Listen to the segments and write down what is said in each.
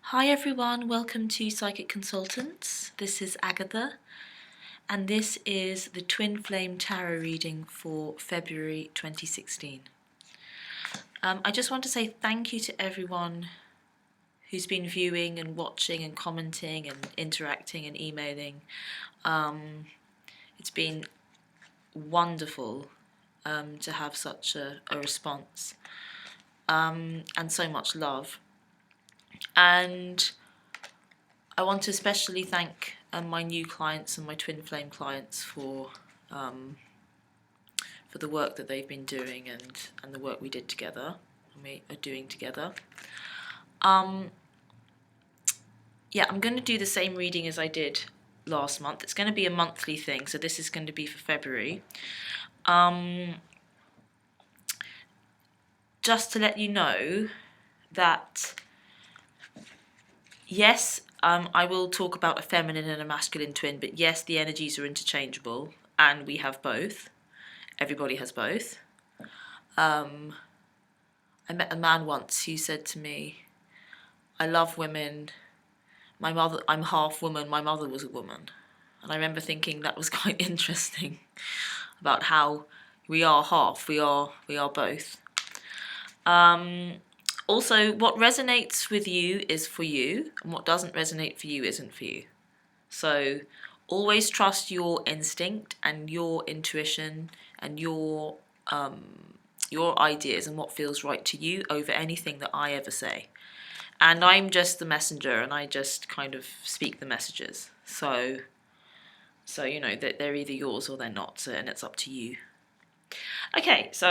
Hi everyone, welcome to Psychic Consultants. This is Agatha, and this is the Twin Flame Tarot reading for February 2016. I just want to say thank you to everyone who's been viewing and watching and commenting and interacting and emailing. It's been wonderful to have such a response and so much love. And I want to especially thank my new clients and my twin flame clients for the work that they've been doing and the work we did together, and we are doing together. Yeah, I'm going to do the same reading as I did last month. It's going to be a monthly thing, so this is going to be for February. Just to let you know that, yes, I will talk about a feminine and a masculine twin, but yes, the energies are interchangeable, and we have both. Everybody has both. I met a man once who said to me, I love women. I'm half woman, my mother was a woman. And I remember thinking that was quite interesting about how we are half, we are both. Also, what resonates with you is for you, and what doesn't resonate for you isn't for you. So always trust your instinct and your intuition and your ideas and what feels right to you over anything that I ever say. And I'm just the messenger, and I just kind of speak the messages. So you know that they're either yours or they're not, so, and it's up to you. Okay, so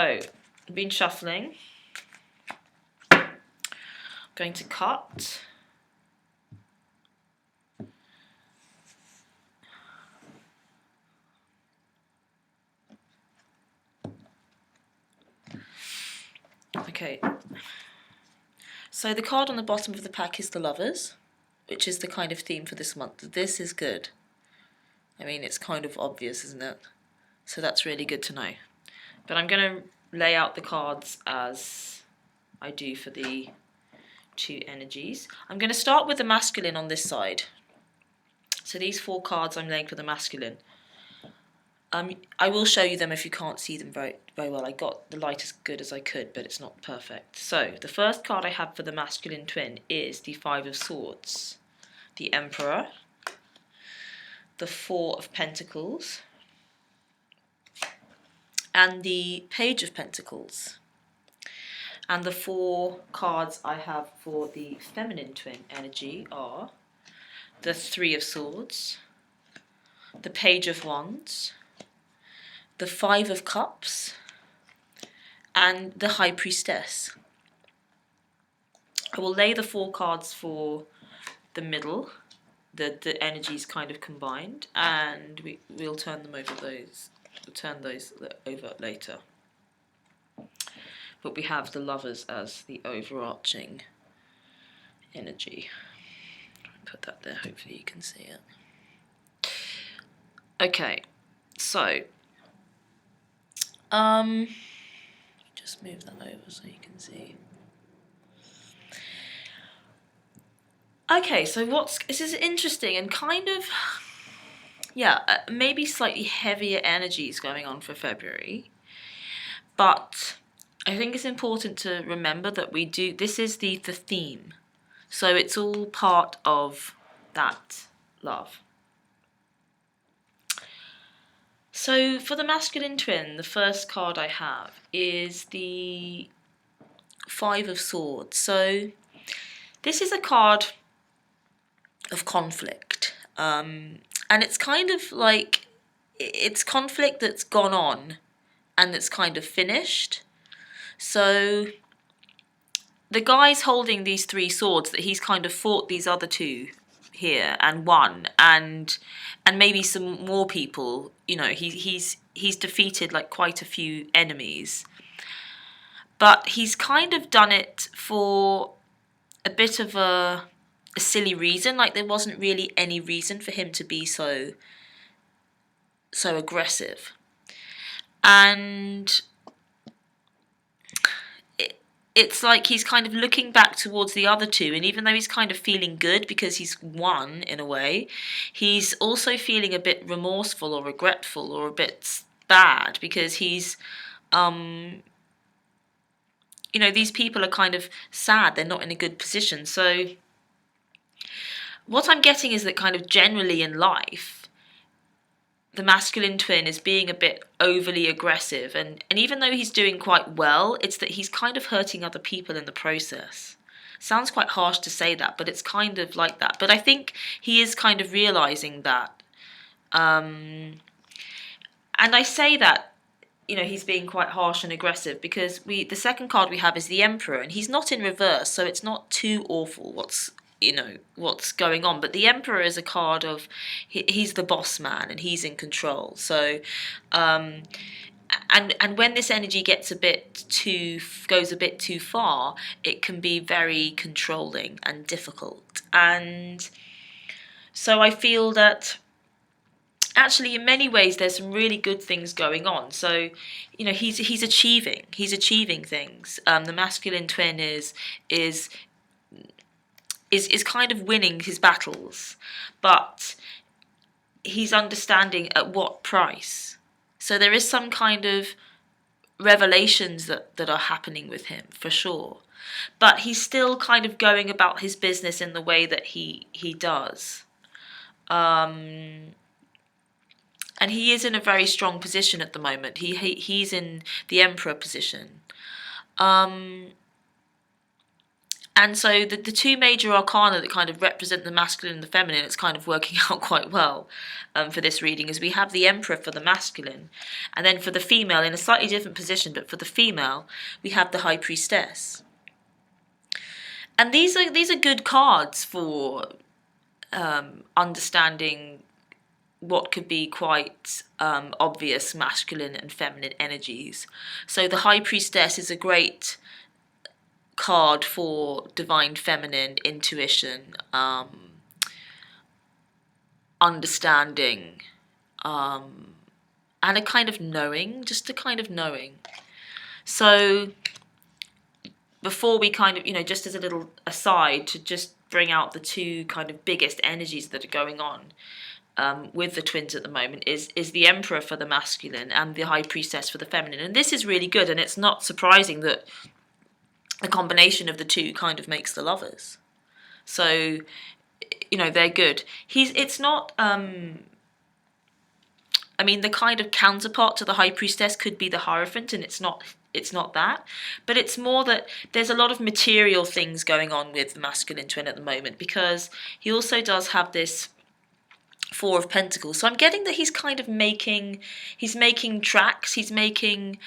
I've been shuffling. I'm going to cut. Okay. So the card on the bottom of the pack is the Lovers, which is the kind of theme for this month. This is good. I mean, it's kind of obvious, isn't it? So that's really good to know. But I'm going to lay out the cards as I do for the two energies. I'm going to start with the masculine on this side. So these 4 cards I'm laying for the masculine. I will show you them if you can't see them very well. I got the light as good as I could, but it's not perfect. So the first card I have for the masculine twin is the 5 of Swords, the Emperor, the 4 of Pentacles, and the Page of Pentacles. And the 4 cards I have for the feminine twin energy are the 3 of Swords, the Page of Wands, the 5 of Cups, and the High Priestess. I will lay the 4 cards for the middle, the energies kind of combined, and we'll turn them over those. We'll turn those over later. But we have the Lovers as the overarching energy. Put that there, hopefully you can see it. Okay, so just move that over so you can see. Okay, so this is interesting and kind of, maybe slightly heavier energies going on for February, but I think it's important to remember that this is the theme, so it's all part of that love. So for the masculine twin, the first card I have is the 5 of Swords. So this is a card of conflict, and it's kind of like it's conflict that's gone on and that's kind of finished. So the guy's holding these 3 swords that he's kind of fought these other 2 here and won, and maybe some more people, you know, he's defeated like quite a few enemies, but he's kind of done it for a bit of a silly reason. Like there wasn't really any reason for him to be so aggressive, and it's like he's kind of looking back towards the other two, and even though he's kind of feeling good because he's won in a way, he's also feeling a bit remorseful or regretful or a bit bad because he's these people are kind of sad, they're not in a good position. So what I'm getting is that kind of generally in life, the masculine twin is being a bit overly aggressive, and even though he's doing quite well, it's that he's kind of hurting other people in the process. Sounds quite harsh to say that, but it's kind of like that. But I think he is kind of realizing that. And I say that, he's being quite harsh and aggressive because the second card we have is the Emperor, and he's not in reverse, so it's not too awful what's going on. But the Emperor is a card of he's the boss man and he's in control. So and when this energy goes a bit too far, it can be very controlling and difficult. And so I feel that actually in many ways there's some really good things going on. So he's achieving things. The masculine twin is kind of winning his battles, but he's understanding at what price. So there is some kind of revelations that are happening with him for sure, but he's still kind of going about his business in the way that he does. And he is in a very strong position at the moment. He's in the Emperor position. And so the two major arcana that kind of represent the masculine and the feminine, it's kind of working out quite well for this reading, is we have the Emperor for the masculine, and then for the female, in a slightly different position, but for the female, we have the High Priestess. And these are good cards for understanding what could be quite obvious masculine and feminine energies. So the High Priestess is a great card for divine feminine intuition, understanding, and a kind of knowing, just a kind of knowing. So before we kind of, just as a little aside to just bring out the two kind of biggest energies that are going on with the twins at the moment is the Emperor for the masculine and the High Priestess for the feminine. And this is really good, and it's not surprising that the combination of the two kind of makes the lovers. So, they're good. It's not, the kind of counterpart to the High Priestess could be the Hierophant, and it's not that. But it's more that there's a lot of material things going on with the masculine twin at the moment, because he also does have this Four of Pentacles. So I'm getting that he's kind of making tracks, he's making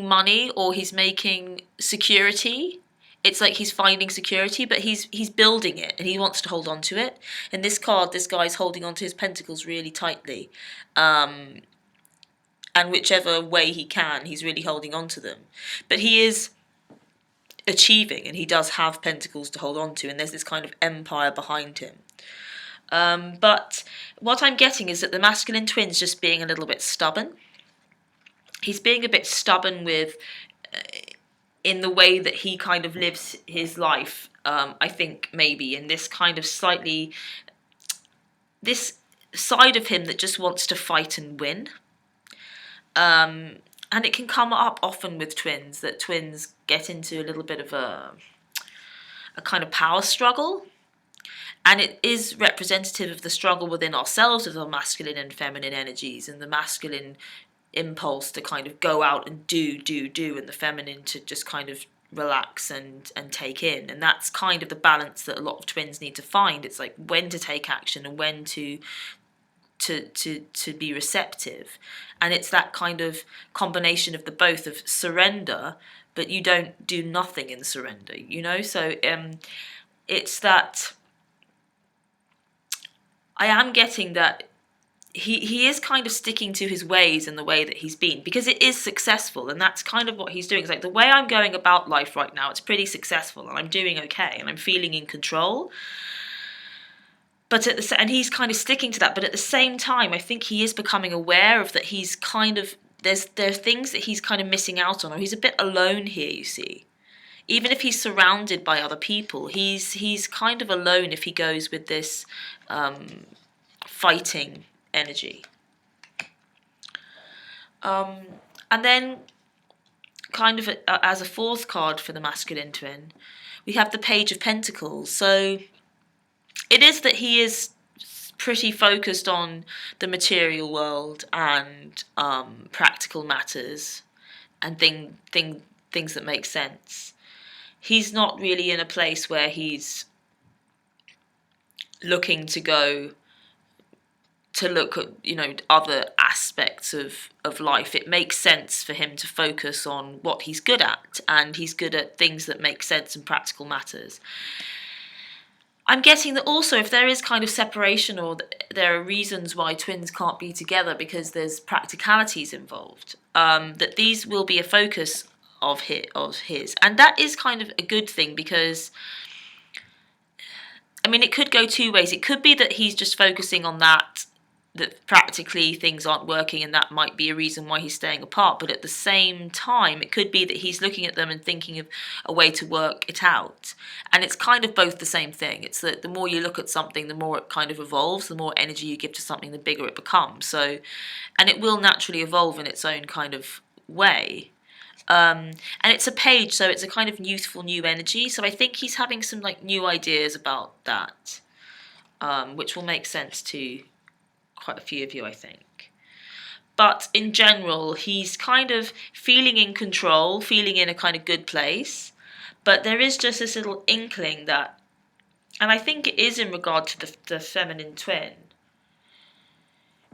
money, or he's making security. It's like he's finding security, but he's building it and he wants to hold on to it. In this card, this guy's holding on to his pentacles really tightly. And whichever way he can, he's really holding on to them. But he is achieving, and he does have pentacles to hold on to, and there's this kind of empire behind him. But what I'm getting is that the masculine twin's just being a little bit stubborn. He's being a bit stubborn with, in the way that he kind of lives his life, I think maybe in this kind of slightly, this side of him that just wants to fight and win. And it can come up often with twins, that twins get into a little bit of a kind of power struggle. And it is representative of the struggle within ourselves with our masculine and feminine energies, and the masculine impulse to kind of go out and do, and the feminine to just kind of relax and take in. And that's kind of the balance that a lot of twins need to find. It's like when to take action and when to be receptive. And it's that kind of combination of the both of surrender, but you don't do nothing in surrender, So it's that I am getting that he is kind of sticking to his ways in the way that he's been, because it is successful, and that's kind of what he's doing. It's like the way I'm going about life right now, it's pretty successful, and I'm doing okay, and I'm feeling in control. But and he's kind of sticking to that. But at the same time, I think he is becoming aware of that. He's kind of there are things that he's kind of missing out on, or he's a bit alone here. You see, even if he's surrounded by other people, he's kind of alone if he goes with this fighting energy. And then, kind of as a fourth card for the masculine twin, we have the Page of Pentacles. So it is that he is pretty focused on the material world and practical matters and things that make sense. He's not really in a place where he's looking to go to look at, other aspects of life. It makes sense for him to focus on what he's good at, and he's good at things that make sense and practical matters. I'm getting that also if there is kind of separation, or there are reasons why twins can't be together because there's practicalities involved, that these will be a focus of his. And that is kind of a good thing, because it could go two ways. It could be that he's just focusing on that practically things aren't working, and that might be a reason why he's staying apart. But at the same time, it could be that he's looking at them and thinking of a way to work it out. And it's kind of both the same thing. It's that the more you look at something, the more it kind of evolves. The more energy you give to something, the bigger it becomes. So, and it will naturally evolve in its own kind of way. And it's a page, so it's a kind of youthful new energy. So I think he's having some new ideas about that, which will make sense to quite a few of you, I think. But in general, he's kind of feeling in control, feeling in a kind of good place. But there is just this little inkling that, and I think it is in regard to the feminine twin,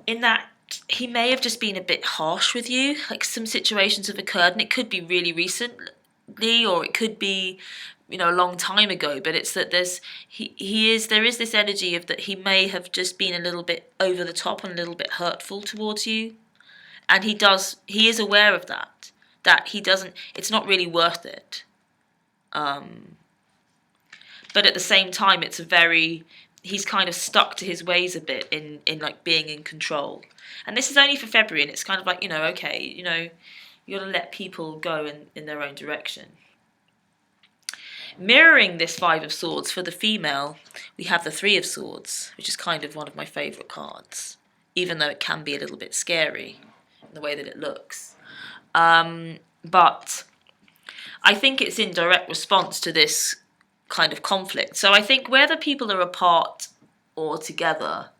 in that he may have just been a bit harsh with you. Some situations have occurred, and it could be really recently, or it could be a long time ago, but it's that there is this energy of that he may have just been a little bit over the top and a little bit hurtful towards you, and he is aware of that it's not really worth it, but at the same time he's kind of stuck to his ways a bit in being in control. And this is only for February, and it's kind of okay, you got to let people go in their own direction. Mirroring this Five of Swords for the female, we have the Three of Swords, which is kind of one of my favourite cards, even though it can be a little bit scary in the way that it looks. But I think it's in direct response to this kind of conflict. So I think whether people are apart or together,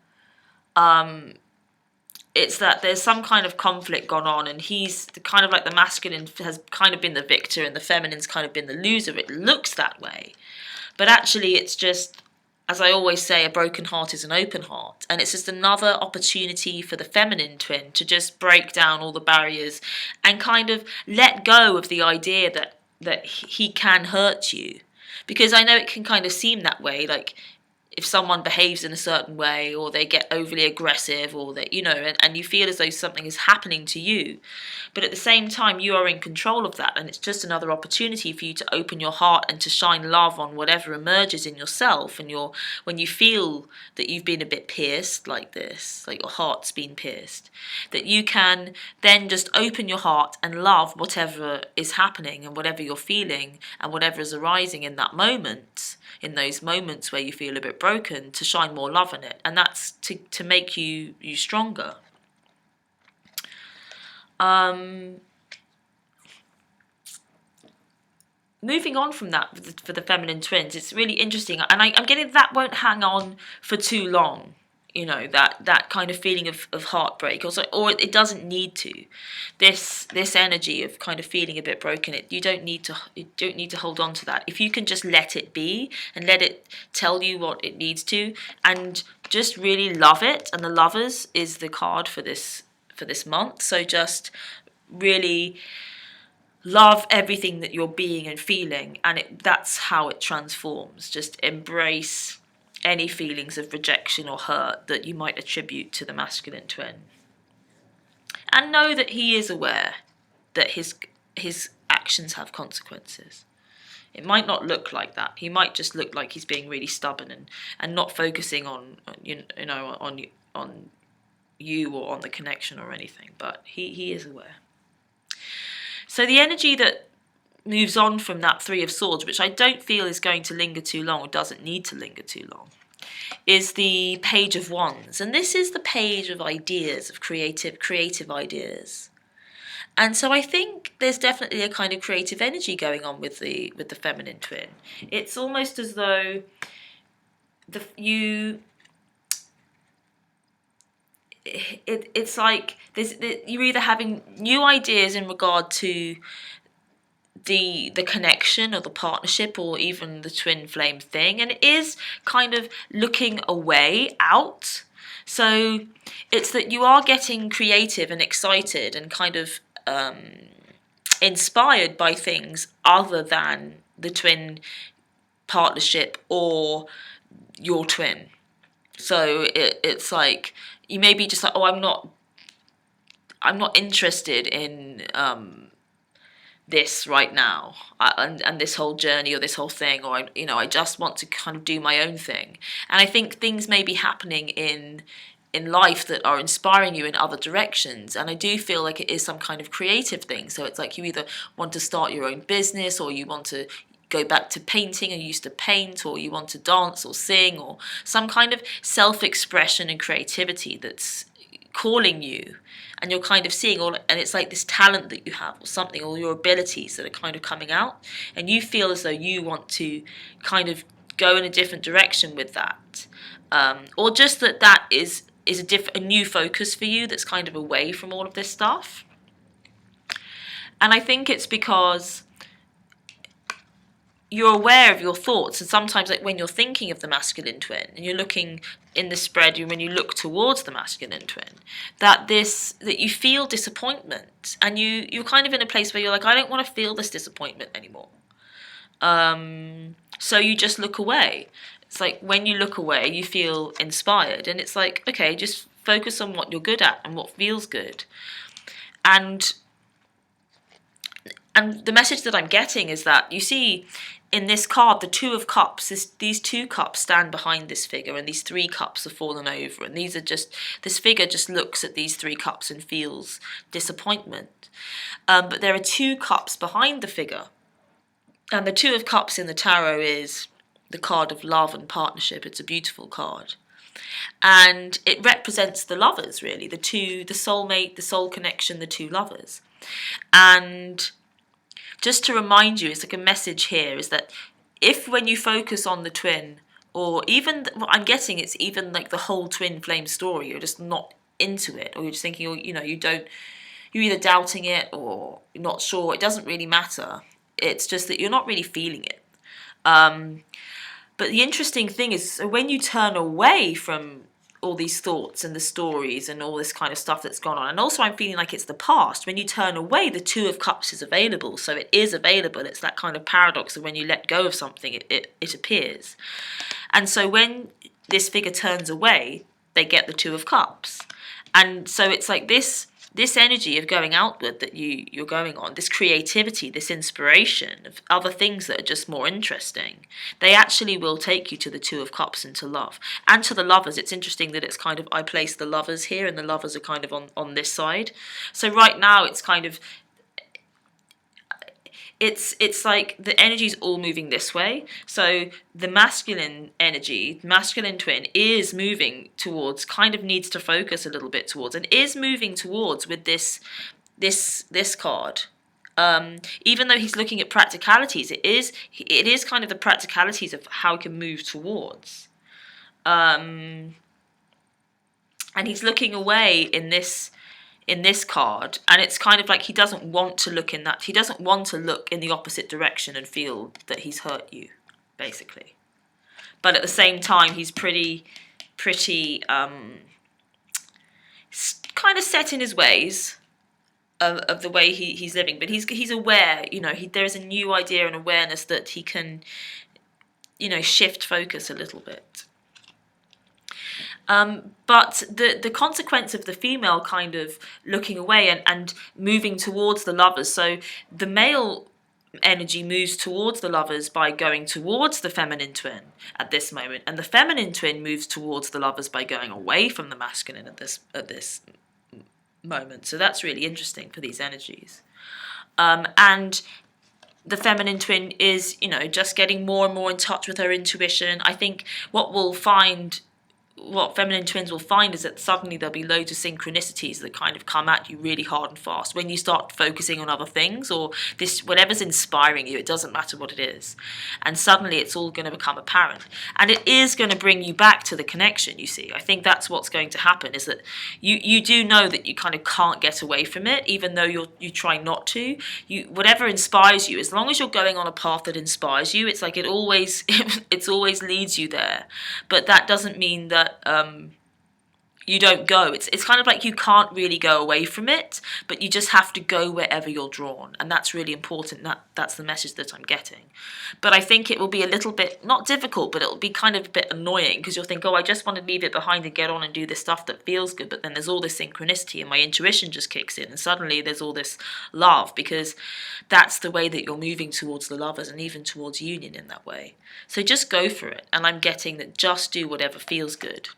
it's that there's some kind of conflict gone on, and he's kind of the masculine has kind of been the victor and the feminine's kind of been the loser. It looks that way. But actually it's just, as I always say, a broken heart is an open heart. And it's just another opportunity for the feminine twin to just break down all the barriers and kind of let go of the idea that he can hurt you. Because I know it can kind of seem that way, if someone behaves in a certain way, or they get overly aggressive, or that and you feel as though something is happening to you, but at the same time you are in control of that, and it's just another opportunity for you to open your heart and to shine love on whatever emerges in yourself. And when you feel that you've been a bit pierced like this, your heart's been pierced, that you can then just open your heart and love whatever is happening and whatever you're feeling and whatever is arising in that moment, in those moments where you feel a bit broken, to shine more love in it. And that's to make you stronger. Moving on from that for the feminine twins, it's really interesting. And I'm getting that won't hang on for too long. That kind of feeling of heartbreak, or it doesn't need to. This energy of kind of feeling a bit broken, you don't need to hold on to that. If you can just let it be and let it tell you what it needs to, and just really love it. And the Lovers is the card for this month. So just really love everything that you're being and feeling, and that's how it transforms. Just embrace any feelings of rejection or hurt that you might attribute to the masculine twin. And know that he is aware that his actions have consequences. It might not look like that. He might just look like he's being really stubborn and not focusing on you or on the connection or anything, but he is aware. So the energy that moves on from that Three of Swords, which I don't feel is going to linger too long or doesn't need to linger too long, is the Page of Wands. And this is the page of ideas, of creative ideas. And so I think there's definitely a kind of creative energy going on with the feminine twin. It's almost as though it's like you're either having new ideas in regard to the connection or the partnership or even the twin flame thing, and it is kind of looking away out. So it's that you are getting creative and excited and kind of inspired by things other than the twin partnership or your twin. So it's like you may be just like, oh, I'm not interested in this right now, and this whole journey or this whole thing, or I just want to kind of do my own thing. And I think things may be happening in life that are inspiring you in other directions, and I do feel like it is some kind of creative thing. So it's like you either want to start your own business, or you want to go back to painting and used to paint, or you want to dance or sing, or some kind of self-expression and creativity that's calling you, and you're kind of seeing all, and it's like this talent that you have or something, or your abilities that are kind of coming out, and you feel as though you want to kind of go in a different direction with that, or just that is a new focus for you that's kind of away from all of this stuff. And I think it's because you're aware of your thoughts, and sometimes like when you're thinking of the masculine twin and you're looking in the spread, when you look towards the masculine twin, that you feel disappointment, and you're kind of in a place where you're like, I don't want to feel this disappointment anymore. So you just look away. It's like when you look away, you feel inspired, and it's like, okay, just focus on what you're good at and what feels good. And the message that I'm getting is that, you see, in this card, the Two of Cups, these two cups stand behind this figure, and these three cups have fallen over, and this figure just looks at these three cups and feels disappointment. But there are two cups behind the figure, and the Two of Cups in the tarot is the card of love and partnership. It's a beautiful card. And it represents the lovers, really, the soulmate, the soul connection, the two lovers. And just to remind you, it's like a message here, is that if when you focus on the twin, or even, I'm guessing it's even like the whole twin flame story, you're just not into it, or you're just thinking, you're either doubting it or you're not sure, it doesn't really matter. It's just that you're not really feeling it. But the interesting thing is, so when you turn away from all these thoughts and the stories and all this kind of stuff that's gone on, and also I'm feeling like it's the past, when you turn away, the Two of Cups is available. So it is available. It's that kind of paradox of when you let go of something, it appears. And so when this figure turns away, they get the Two of Cups. And so it's like this energy of going outward that you're going on, this creativity, this inspiration of other things that are just more interesting, they actually will take you to the Two of Cups and to love. And to the lovers, it's interesting that it's kind of, I place the lovers here and the lovers are kind of on this side. So right now it's kind of, it's like the energy's all moving this way. So the masculine energy, masculine twin, is moving towards, kind of needs to focus a little bit towards, and is moving towards with this card. Even though he's looking at practicalities, it is kind of the practicalities of how he can move towards. And he's looking away in this card, and it's kind of like he doesn't want to look in the opposite direction and feel that he's hurt you, basically. But at the same time, he's pretty kind of set in his ways of the way he's living, but he's aware, there is a new idea and awareness that he can, shift focus a little bit. But the consequence of the female kind of looking away and moving towards the lovers, so the male energy moves towards the lovers by going towards the feminine twin at this moment, and the feminine twin moves towards the lovers by going away from the masculine at this moment. So that's really interesting for these energies. And the feminine twin is, just getting more and more in touch with her intuition. I think what feminine twins will find is that suddenly there'll be loads of synchronicities that kind of come at you really hard and fast when you start focusing on other things, or this whatever's inspiring you. It doesn't matter what it is, and suddenly it's all going to become apparent, and it is going to bring you back to the connection. You see, I think that's what's going to happen, is that you do know that you kind of can't get away from it, even though you try not to. Whatever inspires you, as long as you're going on a path that inspires you, it's like it always it always leads you there. But that doesn't mean that you don't go. It's kind of like you can't really go away from it, but you just have to go wherever you're drawn, and that's really important. That's the message that I'm getting. But I think it will be a little bit, not difficult, but it'll be kind of a bit annoying, because you'll think, oh, I just want to leave it behind and get on and do this stuff that feels good, but then there's all this synchronicity and my intuition just kicks in, and suddenly there's all this love, because that's the way that you're moving towards the lovers and even towards union in that way. So just go for it, and I'm getting that just do whatever feels good.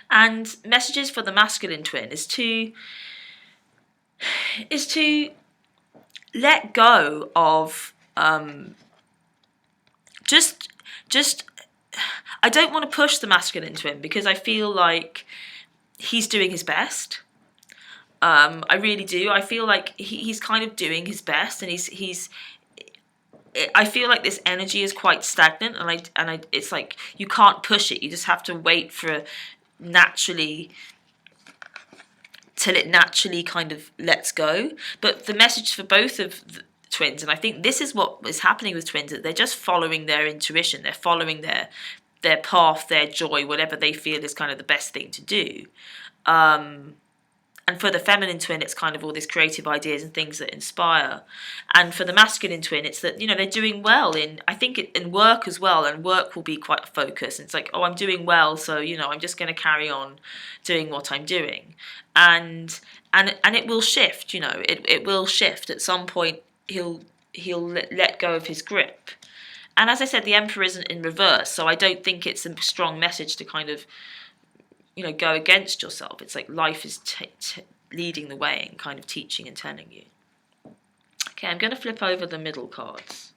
And messages for the masculine twin is to let go of just I don't want to push the masculine twin, because I feel like he's doing his best. I really do. I feel like he's kind of doing his best, and I feel like this energy is quite stagnant, and it's like you can't push it. You just have to wait for till it naturally kind of lets go. But the message for both of the twins, and I think this is what is happening with twins, that they're just following their intuition. They're following their path, their joy, whatever they feel is kind of the best thing to do. And for the feminine twin, it's kind of all these creative ideas and things that inspire. And for the masculine twin, it's that, they're doing well in work as well. And work will be quite a focus. It's like, oh, I'm doing well, so, I'm just going to carry on doing what I'm doing. And it will shift, it will shift. At some point, he'll let go of his grip. And as I said, the Emperor isn't in reverse, so I don't think it's a strong message to kind of go against yourself. It's like life is leading the way and kind of teaching and telling you. Okay, I'm going to flip over the middle cards.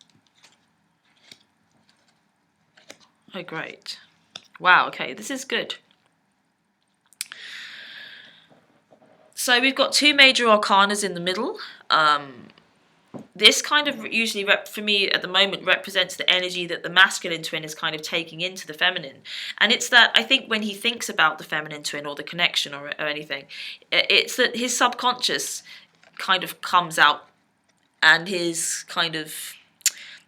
Oh, great. Wow, okay, this is good. So we've got two major arcanas in the middle. This kind of usually, for me at the moment, represents the energy that the masculine twin is kind of taking into the feminine. And it's that, I think, when he thinks about the feminine twin or the connection or anything, it's that his subconscious kind of comes out, and his kind of,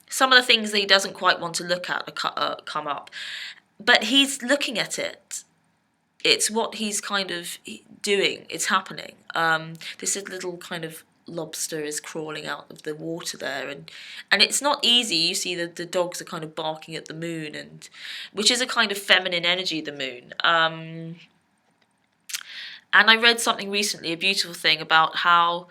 some of the things that he doesn't quite want to look at come up. But he's looking at it. It's what he's kind of doing. It's happening. This is little kind of lobster is crawling out of the water there, and it's not easy. You see the dogs are kind of barking at the moon, and which is a kind of feminine energy, the moon. And I read something recently, a beautiful thing about how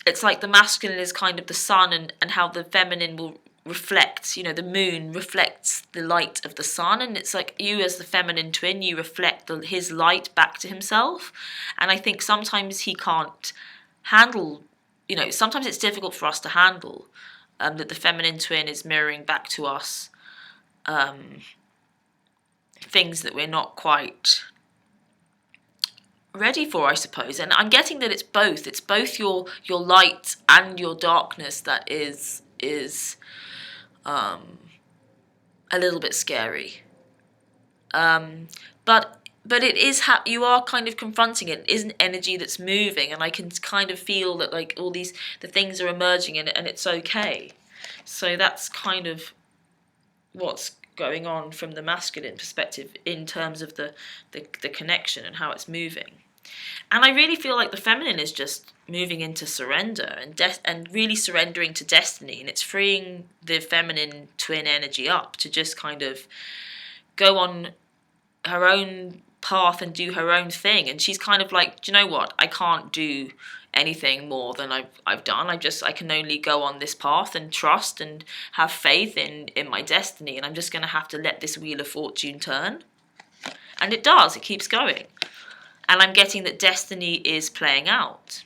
it's like the masculine is kind of the sun, and how the feminine will reflect, the moon reflects the light of the sun, and it's like you as the feminine twin, you reflect his light back to himself. And I think sometimes he can't handle, sometimes it's difficult for us to handle that the feminine twin is mirroring back to us things that we're not quite ready for, I suppose. And I'm getting that it's both your light and your darkness that is a little bit scary, but it is you are kind of confronting it. It is an energy that's moving, and I can kind of feel that, like, all the things are emerging in it, and it's okay. So that's kind of what's going on from the masculine perspective in terms of the connection and how it's moving. And I really feel like the feminine is just moving into surrender and really surrendering to destiny, and it's freeing the feminine twin energy up to just kind of go on her own path and do her own thing. And she's kind of like, do you know what? I can't do anything more than I've done. I can only go on this path and trust and have faith in my destiny, and I'm just going to have to let this wheel of fortune turn. And it does. It keeps going. And I'm getting that destiny is playing out.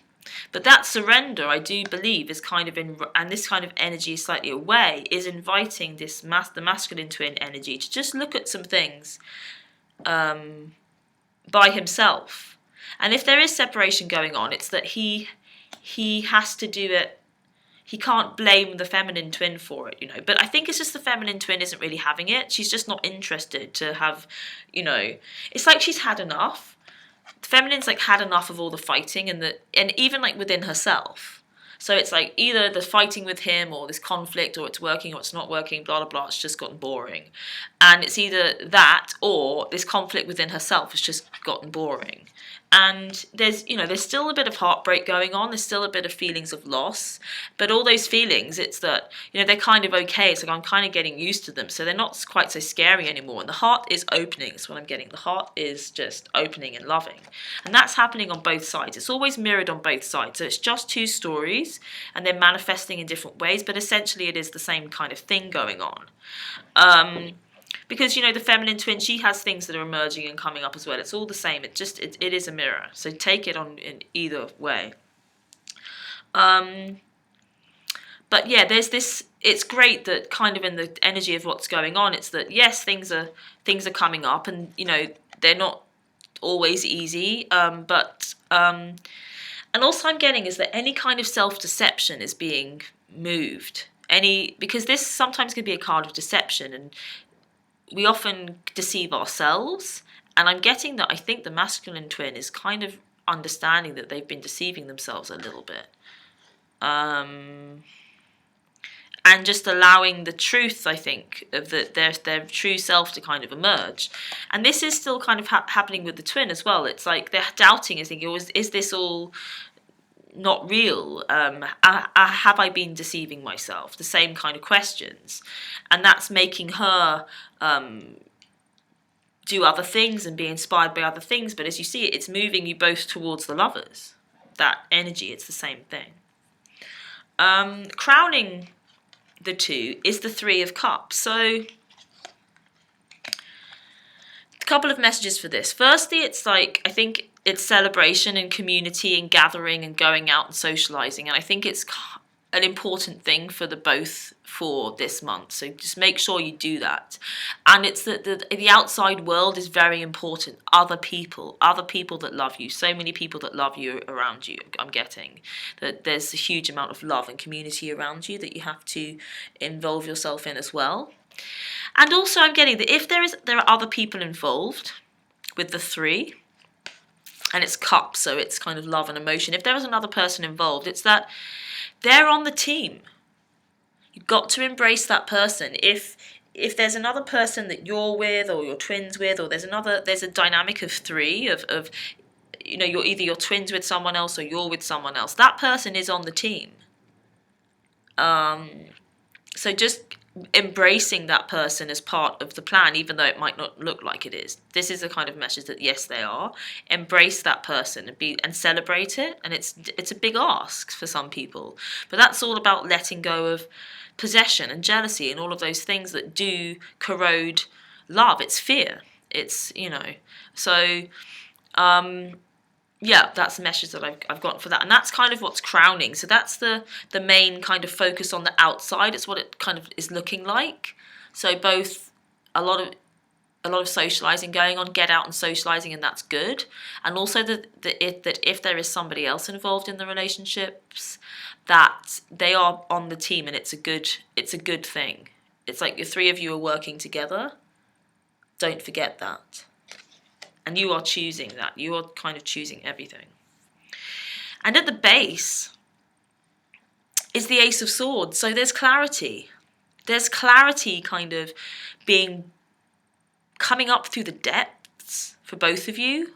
But that surrender, I do believe, is kind of in, and this kind of energy is slightly away, is inviting the masculine twin energy to just look at some things by himself. And if there is separation going on, it's that he has to do it. He can't blame the feminine twin for it, But I think it's just the feminine twin isn't really having it. She's just not interested to have, It's like she's had enough. The feminine's like had enough of all the fighting and even like within herself. So it's like either the fighting with him or this conflict, or it's working or it's not working, blah, blah, blah. It's just gotten boring. And it's either that or this conflict within herself has just gotten boring. And there's still a bit of heartbreak going on. There's still a bit of feelings of loss. But all those feelings, it's that, they're kind of okay. It's like I'm kind of getting used to them. So they're not quite so scary anymore. And the heart is opening. That's what I'm getting. The heart is just opening and loving. And that's happening on both sides. It's always mirrored on both sides. So it's just two stories and they're manifesting in different ways. But essentially it is the same kind of thing going on. Because, the feminine twin, she has things that are emerging and coming up as well. It's all the same. It is a mirror. So take it on in either way. But yeah, there's this, it's great that kind of in the energy of what's going on, it's that, yes, things are coming up and, they're not always easy. And also I'm getting is that any kind of self-deception is being moved. Because this sometimes can be a card of deception, and we often deceive ourselves, and I'm getting that I think the masculine twin is kind of understanding that they've been deceiving themselves a little bit. And just allowing the truth, I think, of their true self to kind of emerge. And this is still kind of happening with the twin as well. It's like they're doubting and thinking, is this all not real? Have I been deceiving myself? The same kind of questions. And that's making her do other things and be inspired by other things. But as you see, it's moving you both towards the lovers. That energy, it's the same thing. Crowning the two is the Three of Cups. So a couple of messages for this. Firstly, it's like, I think it's celebration and community and gathering and going out and socializing. And I think it's an important thing for the both for this month. So just make sure you do that. And it's that the outside world is very important. Other people that love you. So many people that love you around you. I'm getting that there's a huge amount of love and community around you that you have to involve yourself in as well. And also I'm getting that if there are other people involved with the three, and it's cups, so it's kind of love and emotion. If there is another person involved, it's that they're on the team. You've got to embrace that person. If there's another person that you're with or you're twins with, or there's a dynamic of three, of you're either you're twins with someone else or you're with someone else, that person is on the team. So just embracing that person as part of the plan, even though it might not look like it is. This is a kind of message that yes, they are. Embrace that person and celebrate it. And it's a big ask for some people, but that's all about letting go of possession and jealousy and all of those things that do corrode love. It's fear. It's so. Yeah, that's the message that I've got for that. And that's kind of what's crowning. So that's the main kind of focus on the outside. It's what it kind of is looking like. So both a lot of socializing going on, get out and socializing, and that's good. And also that if there is somebody else involved in the relationships, that they are on the team, and it's a good thing. It's like the three of you are working together. Don't forget that. And you are choosing that. You are kind of choosing everything. And at the base is the Ace of Swords. So there's clarity. There's clarity kind of coming up through the depths for both of you.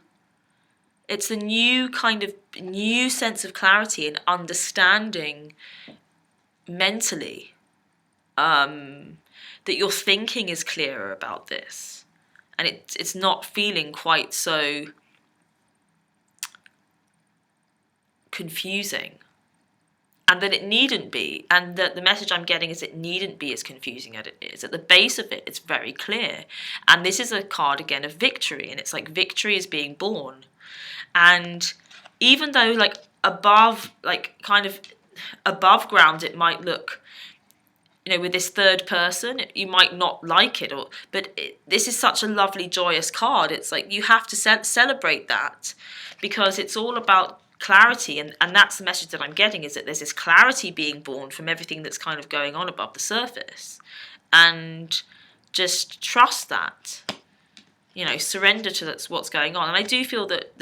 It's the new sense of clarity and understanding mentally that your thinking is clearer about this. And it's not feeling quite so confusing. And that it needn't be. And that the message I'm getting is it needn't be as confusing as it is. At the base of it, it's very clear. And this is a card, again, of victory. And it's like victory is being born. And even though, like, above, like kind of above ground, it might look, with this third person, you might not like it, but this is such a lovely, joyous card. It's like you have to celebrate that, because it's all about clarity, and that's the message that I'm getting, is that there's this clarity being born from everything that's kind of going on above the surface, and just trust that, surrender to that's what's going on. And I do feel that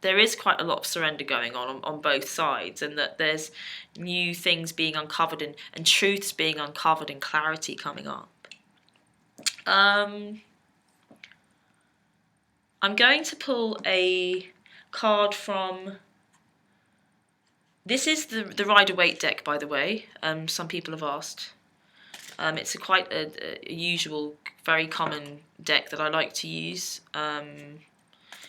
there is quite a lot of surrender going on both sides, and that there's new things being uncovered, and truths being uncovered, and clarity coming up. I'm going to pull a card from... This is the Rider-Waite deck, by the way. Some people have asked. It's quite a usual, very common deck that I like to use,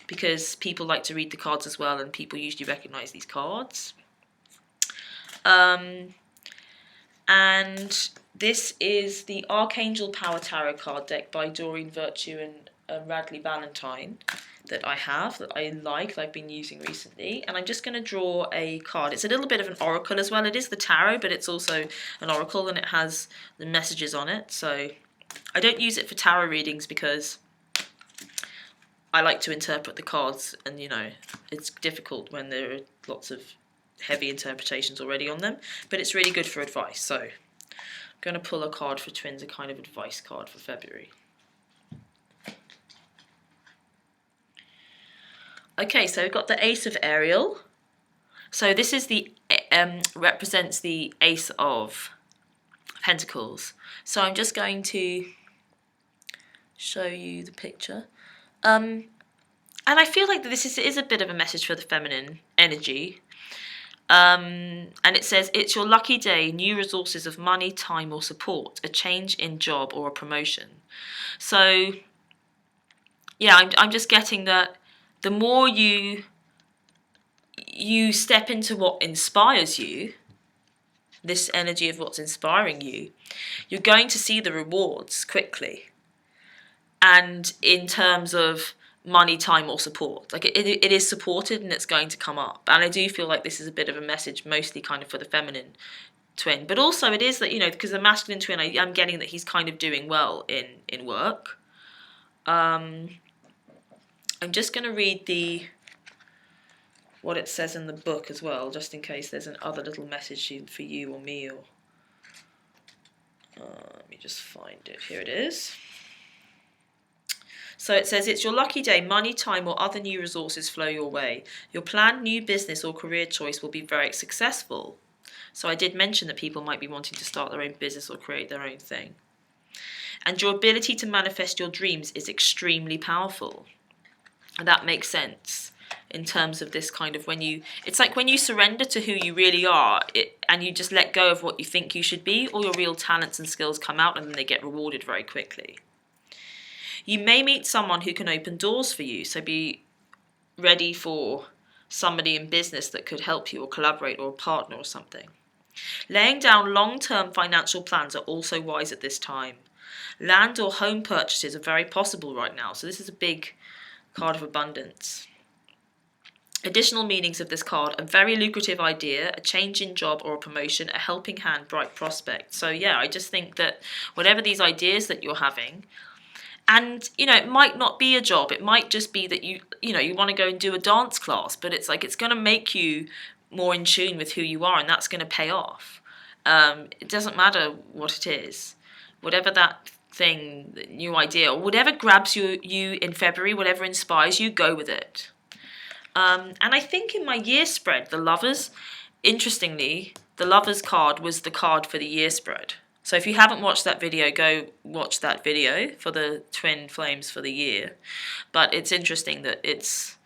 because people like to read the cards as well, and people usually recognise these cards. And this is the Archangel Power Tarot card deck by Doreen Virtue and Radley Valentine that I have, that I like, that I've been using recently. And I'm just going to draw a card. It's a little bit of an oracle as well. It is the tarot, but it's also an oracle, and it has the messages on it. So I don't use it for tarot readings because I like to interpret the cards, and it's difficult when there are lots of heavy interpretations already on them, but it's really good for advice. So I'm going to pull a card for twins, a kind of advice card for February. Okay, so we've got the Ace of Ariel. So this is represents the Ace of Pentacles. So I'm just going to show you the picture. And I feel like this is a bit of a message for the feminine energy. And it says, it's your lucky day, new resources of money, time or support, a change in job or a promotion. So, yeah, I'm just getting that the more you step into what inspires you, this energy of what's inspiring you, you're going to see the rewards quickly. And in terms of money, time or support, like it is supported, and it's going to come up. And I do feel like this is a bit of a message mostly kind of for the feminine twin, but also it is that, because the masculine twin, I'm getting that he's kind of doing well in work. I'm just going to read what it says in the book as well, just in case there's another little message for you or me, or let me just find it. Here it is. So it says, it's your lucky day, money, time or other new resources flow your way. Your planned new business or career choice will be very successful. So I did mention that people might be wanting to start their own business or create their own thing. And your ability to manifest your dreams is extremely powerful. And that makes sense in terms of this kind of it's like when you surrender to who you really are, and you just let go of what you think you should be, all your real talents and skills come out, and then they get rewarded very quickly. You may meet someone who can open doors for you, so be ready for somebody in business that could help you or collaborate, or a partner or something. Laying down long-term financial plans are also wise at this time. Land or home purchases are very possible right now, so this is a big card of abundance. Additional meanings of this card: a very lucrative idea, a change in job or a promotion, a helping hand, bright prospect. So yeah, I just think that whatever these ideas that you're having, and it might not be a job, it might just be that you want to go and do a dance class, but it's like it's going to make you more in tune with who you are, and that's going to pay off. It doesn't matter what it is, whatever that thing, new idea, or whatever grabs you in February, whatever inspires you, go with it. And I think in my year spread, the Lovers, interestingly, the Lovers card was the card for the year spread. So if you haven't watched that video, go watch that video for the twin flames for the year. But it's interesting that it's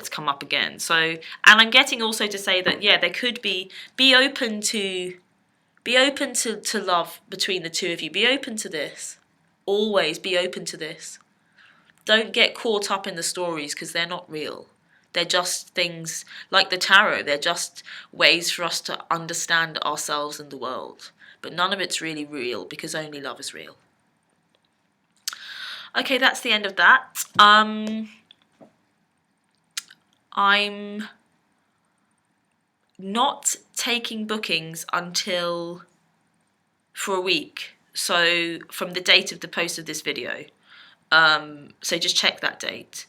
come up again. So, and I'm getting also to say that, yeah, there could be open to love between the two of you. Be open to this. Always be open to this. Don't get caught up in the stories, because they're not real. They're just things like the tarot. They're just ways for us to understand ourselves and the world. But none of it's really real, because only love is real. Okay, that's the end of that. I'm not taking bookings until for a week. So from the date of the post of this video. So just check that date.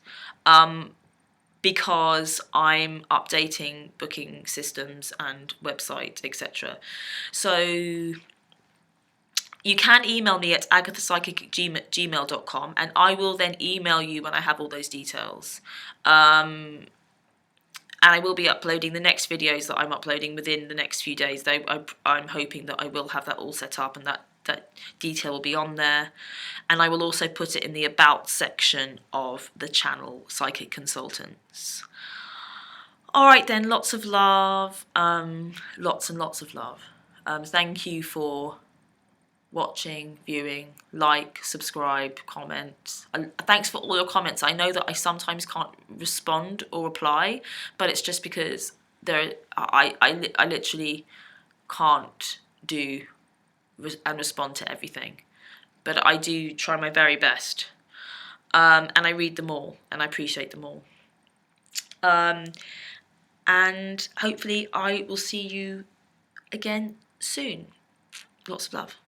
Because I'm updating booking systems and website, etc. So you can email me at agathapsychic@gmail.com, and I will then email you when I have all those details. And I will be uploading the next videos that I'm uploading within the next few days. Though I'm hoping that I will have that all set up and that detail will be on there. And I will also put it in the About section of the channel, Psychic Consultants. All right then, lots of love, lots and lots of love. Thank you for watching, viewing, like, subscribe, comment. Thanks for all your comments. I know that I sometimes can't respond or reply, but it's just because I literally can't do and respond to everything. But I do try my very best. And I read them all, and I appreciate them all. And hopefully I will see you again soon. Lots of love.